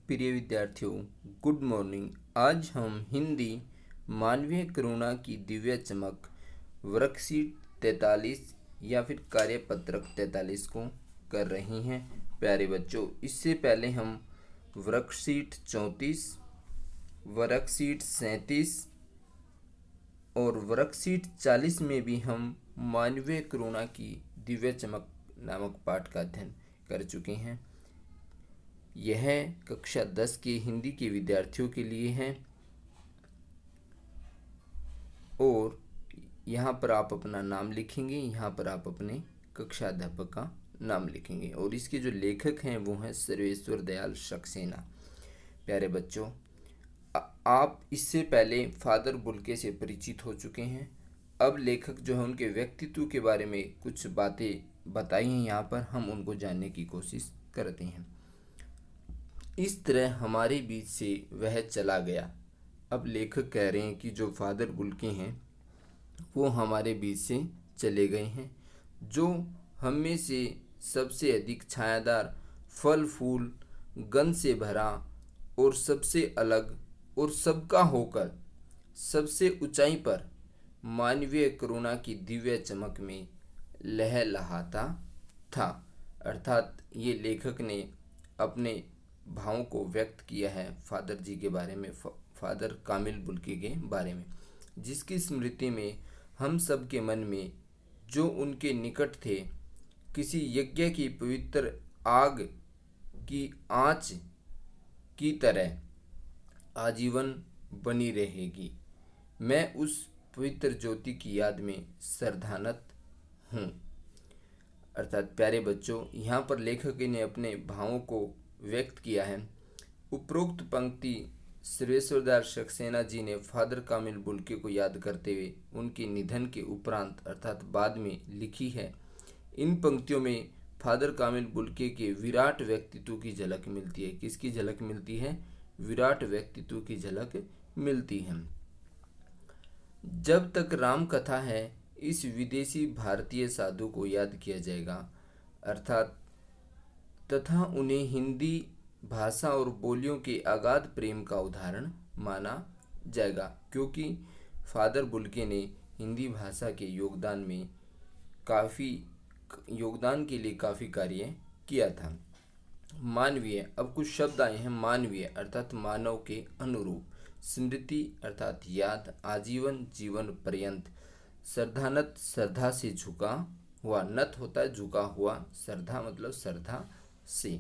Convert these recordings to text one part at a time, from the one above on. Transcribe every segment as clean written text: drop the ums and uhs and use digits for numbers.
प्रिय विद्यार्थियों, good morning. आज हम हिंदी मानवीय करुणा की दिव्य चमक वर्कशीट 43 या फिर कार्यपत्रक 43 को कर रहे हैं। प्यारे बच्चों, इससे पहले हम वर्कशीट 34, वर्कशीट 37 और वर्कशीट 40 में भी हम मानवीय करुणा की दिव्य चमक नामक पाठ का अध्ययन कर चुके हैं। यह कक्षा 10 के हिंदी के विद्यार्थियों के लिए है और यहाँ पर आप अपना नाम लिखेंगे, यहाँ पर आप अपने कक्षा अध्यापक का नाम लिखेंगे और इसके जो लेखक हैं वो हैं सर्वेश्वर दयाल सक्सेना। प्यारे बच्चों, आप इससे पहले फादर बुल्के से परिचित हो चुके हैं। अब लेखक जो है उनके व्यक्तित्व के बारे में कुछ बातें बताई हैं, यहाँ पर हम उनको जानने की कोशिश करते हैं। इस तरह हमारे बीच से वह चला गया। अब लेखक कह रहे हैं कि जो फादर बुल्के हैं वो हमारे बीच से चले गए हैं, जो हम में से सबसे अधिक छायादार, फल फूल गंध से भरा और सबसे अलग और सबका होकर सबसे ऊंचाई पर मानवीय करुणा की दिव्य चमक में लहलहाता था। अर्थात ये लेखक ने अपने भावों को व्यक्त किया है फादर जी के बारे में, फादर कामिल बुल्के के बारे में, जिसकी स्मृति में हम सब के मन में जो उनके निकट थे, किसी यज्ञ की पवित्र आग की आँच की तरह आजीवन बनी रहेगी। मैं उस पवित्र ज्योति की याद में श्रद्धानत हूँ। अर्थात प्यारे बच्चों, यहाँ पर लेखक ने अपने भावों को व्यक्त किया है। उपरोक्त पंक्ति सर्वेश्वर दयाल सक्सेना जी ने फादर कामिल बुल्के को याद करते हुए उनके निधन के उपरांत अर्थात बाद में लिखी है। इन पंक्तियों में फादर कामिल बुल्के के विराट व्यक्तित्व की झलक मिलती है। किसकी झलक मिलती है? विराट व्यक्तित्व की झलक मिलती है। जब तक राम कथा है, इस विदेशी भारतीय साधु को याद किया जाएगा, अर्थात तथा उन्हें हिंदी भाषा और बोलियों के अगाध प्रेम का उदाहरण माना जाएगा, क्योंकि फादर बुल्के ने हिंदी भाषा के योगदान के लिए काफ़ी कार्य किया था। मानवीय, अब कुछ शब्द आए हैं। मानवीय अर्थात मानव के अनुरूप, स्मृति अर्थात याद, आजीवन जीवन पर्यंत, श्रद्धानत श्रद्धा से झुका हुआ, नत होता है झुका हुआ, श्रद्धा मतलब श्रद्धा से।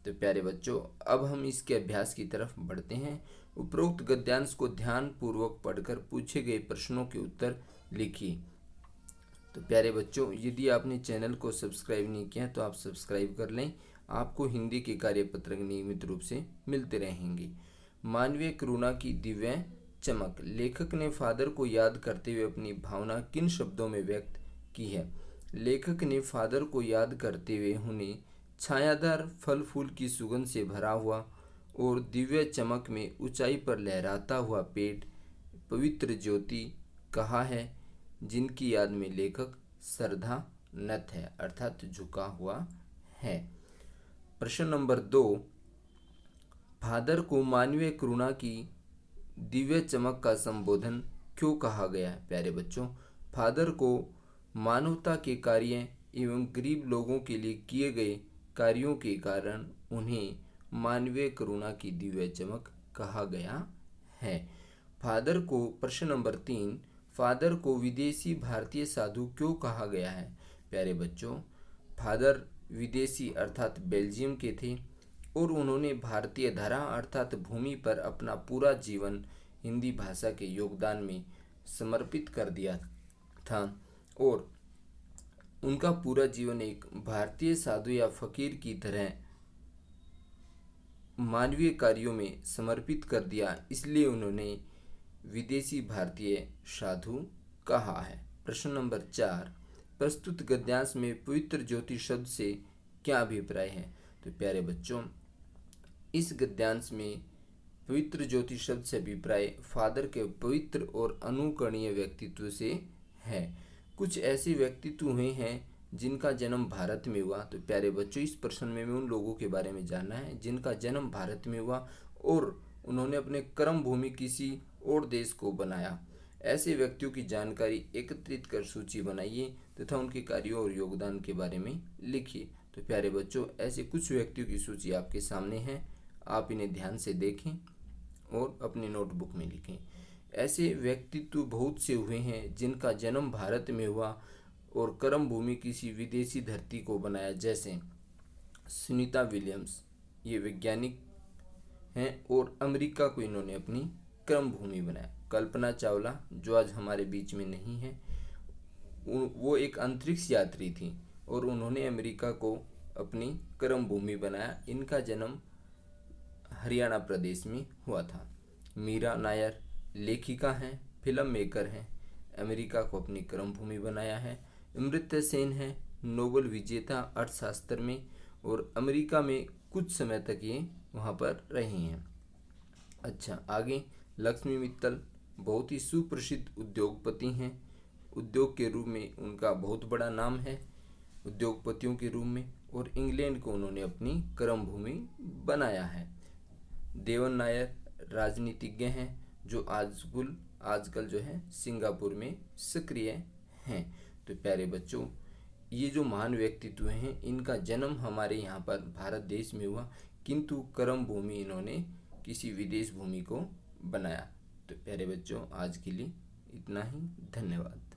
तो प्यारे बच्चों, अब हम इसके अभ्यास की तरफ बढ़ते हैं। उपरोक्त गद्यांश को ध्यान पूर्वक पढ़कर पूछे गए प्रश्नों के उत्तर लिखिए। तो प्यारे बच्चों, यदि आपने चैनल को सब्सक्राइब नहीं किया तो आप सब्सक्राइब कर लें। आपको हिंदी के कार्यपत्रक नियमित रूप से मिलते रहेंगे। मानवीय करुणा की दिव्य चमक, लेखक ने फादर को याद करते हुए अपनी भावना किन शब्दों में व्यक्त की है? लेखक ने फादर को याद करते हुए उन्हें छायादार फल फूल की सुगंध से भरा हुआ और दिव्य चमक में ऊंचाई पर लहराता हुआ पेट, पवित्र ज्योति कहा है, जिनकी याद में लेखक श्रद्धानत है अर्थात झुका हुआ है। प्रश्न नंबर 2, फादर को मानवीय करुणा की दिव्य चमक का संबोधन क्यों कहा गया है? प्यारे बच्चों, फादर को मानवता के कार्य एवं गरीब लोगों के लिए किए गए कार्यों के कारण उन्हें मानवीय करुणा की दिव्य चमक कहा गया है। फादर को, प्रश्न नंबर 3, फादर को विदेशी भारतीय साधु क्यों कहा गया है? प्यारे बच्चों, फादर विदेशी अर्थात बेल्जियम के थे और उन्होंने भारतीय धरा अर्थात भूमि पर अपना पूरा जीवन हिंदी भाषा के योगदान में समर्पित कर दिया था और उनका पूरा जीवन एक भारतीय साधु या फकीर की तरह मानवीय कार्यों में समर्पित कर दिया, इसलिए उन्होंने विदेशी भारतीय साधु कहा है। प्रश्न नंबर 4, प्रस्तुत गद्यांश में पवित्र ज्योति शब्द से क्या अभिप्राय है? तो प्यारे बच्चों, इस गद्यांश में पवित्र ज्योति शब्द से अभिप्राय फादर के पवित्र और अनुकरणीय व्यक्तित्व से है। कुछ ऐसे व्यक्तित्व हुए हैं जिनका जन्म भारत में हुआ। तो प्यारे बच्चों, इस प्रश्न में उन लोगों के बारे में जानना है जिनका जन्म भारत में हुआ और उन्होंने अपने कर्म भूमि किसी और देश को बनाया। ऐसे व्यक्तियों की जानकारी एकत्रित कर सूची बनाइए तथा उनके कार्यों और योगदान के बारे में लिखिए। तो प्यारे बच्चों, ऐसे कुछ व्यक्तियों की सूची आपके सामने है, आप इन्हें ध्यान से देखें और अपनी नोटबुक में लिखें। ऐसे व्यक्तित्व बहुत से हुए हैं जिनका जन्म भारत में हुआ और कर्म भूमि किसी विदेशी धरती को बनाया, जैसे सुनीता विलियम्स, ये वैज्ञानिक हैं और अमेरिका को इन्होंने अपनी कर्म भूमि बनाया। कल्पना चावला, जो आज हमारे बीच में नहीं है, वो एक अंतरिक्ष यात्री थी और उन्होंने अमेरिका को अपनी कर्म भूमि बनाया। इनका जन्म हरियाणा प्रदेश में हुआ था। मीरा नायर लेखिका हैं, फिल्म मेकर हैं, अमेरिका को अपनी कर्म भूमि बनाया है। अमर्त्य सेन है, नोबेल विजेता अर्थशास्त्र में, और अमेरिका में कुछ समय तक ये वहाँ पर रही हैं। अच्छा, आगे लक्ष्मी मित्तल बहुत ही सुप्रसिद्ध उद्योगपति हैं। उद्योग के रूप में उनका बहुत बड़ा नाम है उद्योगपतियों के रूप में, और इंग्लैंड को उन्होंने अपनी कर्म भूमि बनाया है। देवन नायर राजनीतिज्ञ हैं जो आजकल जो है सिंगापुर में सक्रिय हैं। तो प्यारे बच्चों, ये जो महान व्यक्तित्व हैं इनका जन्म हमारे यहाँ पर भारत देश में हुआ, किंतु कर्म भूमि इन्होंने किसी विदेश भूमि को बनाया। तो प्यारे बच्चों, आज के लिए इतना ही। धन्यवाद।